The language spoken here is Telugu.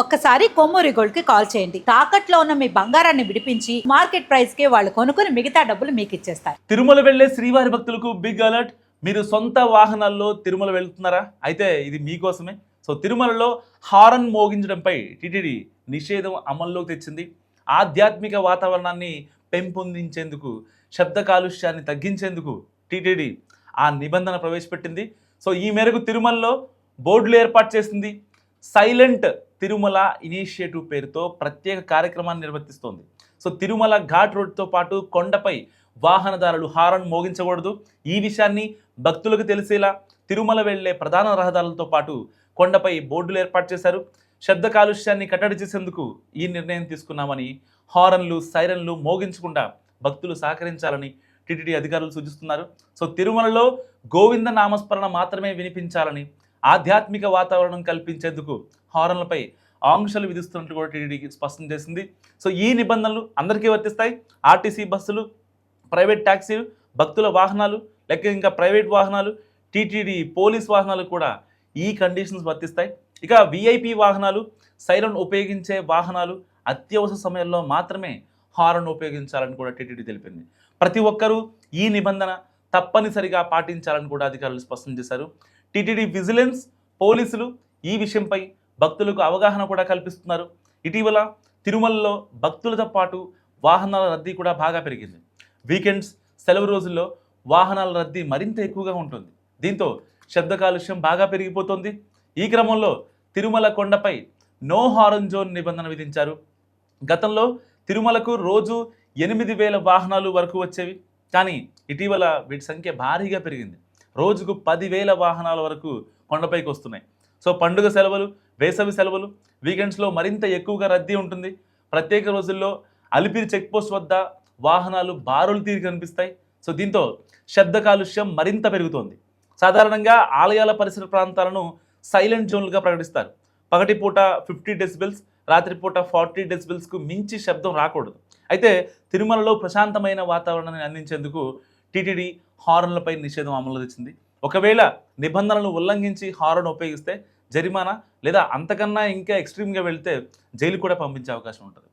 ఒక్కసారి కొమ్మూరి గోల్డ్ కి కాల్ చేయండి. తాకట్లో ఉన్న మీ బంగారాన్ని విడిపించి మార్కెట్ ప్రైస్ కి వాళ్ళు కొనుక్కుని మిగతా డబ్బులు మీకు ఇచ్చేస్తారు. తిరుమల వెళ్లే శ్రీవారి భక్తులకు బిగ్ అలర్ట్. మీరు సొంత వాహనాల్లో తిరుమల వెళ్తున్నారా? అయితే ఇది మీకోసమే. సో తిరుమలలో హారన్ మోగించడంపై టీటీడీ నిషేధం అమల్లోకి తెచ్చింది. ఆధ్యాత్మిక వాతావరణాన్ని పెంపొందించేందుకు, శబ్ద కాలుష్యాన్ని తగ్గించేందుకు టీటీడీ ఆ నిబంధన ప్రవేశపెట్టింది. సో ఈ మేరకు తిరుమలలో బోర్డులు ఏర్పాటు చేసింది. సైలెంట్ తిరుమల ఇనిషియేటివ్ పేరుతో ప్రత్యేక కార్యక్రమాన్ని నిర్వర్తిస్తోంది. సో తిరుమల ఘాట్ రోడ్తో పాటు కొండపై వాహనదారులు హారన్ మోగించకూడదు. ఈ విషయాన్ని భక్తులకు తెలిసేలా తిరుమల వెళ్లే ప్రధాన రహదారులతో పాటు కొండపై బోర్డులు ఏర్పాటు చేశారు. శబ్ద కాలుష్యాన్ని కట్టడి చేసేందుకు ఈ నిర్ణయం తీసుకున్నామని, హారన్లు సైరన్లు మోగించకుండా భక్తులు సహకరించాలని టీటీడీ అధికారులు సూచిస్తున్నారు. సో తిరుమలలో గోవింద నామస్మరణ మాత్రమే వినిపించాలని, ఆధ్యాత్మిక వాతావరణం కల్పించేందుకు హారన్లపై ఆంక్షలు విధిస్తున్నట్లు కూడా టీటీడీకి స్పష్టం చేసింది. సో ఈ నిబంధనలు అందరికీ వర్తిస్తాయి. ఆర్టీసీ బస్సులు, ప్రైవేట్ ట్యాక్సీలు, భక్తుల వాహనాలు, లేక ఇంకా ప్రైవేట్ వాహనాలు, టీటీడీ పోలీస్ వాహనాలు కూడా ఈ కండిషన్స్ వర్తిస్తాయి. ఇక విఐపి వాహనాలు, సైరన్ ఉపయోగించే వాహనాలు అత్యవసర సమయంలో మాత్రమే హారన్ ఉపయోగించాలని కూడా టీటీడీ తెలిపింది. ప్రతి ఒక్కరూ ఈ నిబంధన తప్పనిసరిగా పాటించాలని కూడా అధికారులు స్పష్టం చేశారు. టీటీడీ విజిలెన్స్, పోలీసులు ఈ విషయంపై భక్తులకు అవగాహన కూడా కల్పిస్తున్నారు. ఇటీవల తిరుమలలో భక్తులతో పాటు వాహనాల రద్దీ కూడా బాగా పెరిగింది. వీకెండ్స్, సెలవు రోజుల్లో వాహనాల రద్దీ మరింత ఎక్కువగా ఉంటుంది. దీంతో శబ్ద కాలుష్యం బాగా పెరిగిపోతుంది. ఈ క్రమంలో తిరుమల కొండపై నో హారన్ జోన్ నిబంధన విధించారు. గతంలో తిరుమలకు రోజు 8,000 వాహనాలు వరకు వచ్చేవి. కానీ ఇటీవల వీటి సంఖ్య భారీగా పెరిగింది. రోజుకు 10,000 వాహనాల వరకు కొండపైకి వస్తున్నాయి. సో పండుగ సెలవులు, వేసవి సెలవులు, వీకెండ్స్లో మరింత ఎక్కువగా రద్దీ ఉంటుంది. ప్రత్యేక రోజుల్లో అలిపిరి చెక్పోస్ట్ వద్ద వాహనాలు బారులు తీరి కనిపిస్తాయి. సో దీంతో శబ్ద కాలుష్యం మరింత పెరుగుతోంది. సాధారణంగా ఆలయాల పరిసర ప్రాంతాలను సైలెంట్ జోన్లుగా ప్రకటిస్తారు. పగటిపూట 50 డెసిబెల్స్, రాత్రిపూట 40 డెసిబెల్స్కు మించి శబ్దం రాకూడదు. అయితే తిరుమలలో ప్రశాంతమైన వాతావరణాన్ని అందించేందుకు టీటీడీ హారన్లపై నిషేధం అమలు తెచ్చింది. ఒకవేళ నిబంధనలను ఉల్లంఘించి హారన్ ఉపయోగిస్తే జరిమానా లేదా అంతకన్నా ఇంకా ఎక్స్ట్రీమ్గా వెళ్తే జైలు కూడా పంపించే అవకాశం ఉంటుంది.